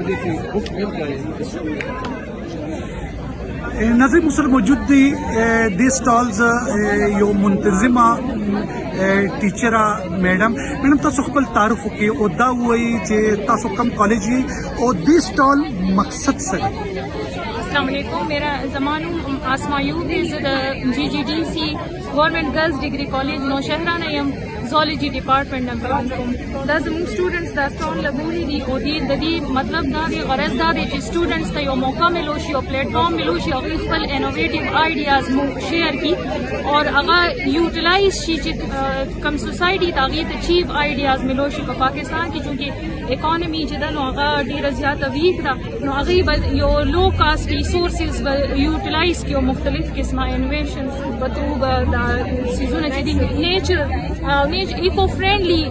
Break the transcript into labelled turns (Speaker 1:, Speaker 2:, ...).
Speaker 1: देखिए बुक मिल जाए।
Speaker 2: ناظرین مصر موجود دی دی سټالز یو منتظمه ټیچره میډم تاسو خپل تعارف وکړئ او دا وایي چې تاسو کوم کالج یې او دی سټال مقصد څه دی؟
Speaker 3: السلام علیکم. میرا زمانو آسما یوب از د GGDC گورنمنٹ گرلز ڈگری کالج نوشہرہ نه یم زولوجی ډپارټمنټ نه کار کوم. دا زموږ سټوډنټس دا سټال لګولي دي او د دې مطلب دا دی غرض دا دی چې سټوډنټس ته یو موقع ملو شي او پلیټ فارم ملو شي او خپل انوویټیو آیډیاز مو شیر کی اور هغه یوټیلایز شي چې کم سوسایټي ته هغې ته چیف آیډیاز ملو شي. په پاکستان کې چونکې اکانومي چې ده نو هغه ډېره زیاته ویک ده نو هغوی به یو لو کاسټ ریسورسز به یوټیلایز کړي او مختلف قسمه انوویشن په تو به دا څیزونه چې دي نیچر ایکو فرینډلي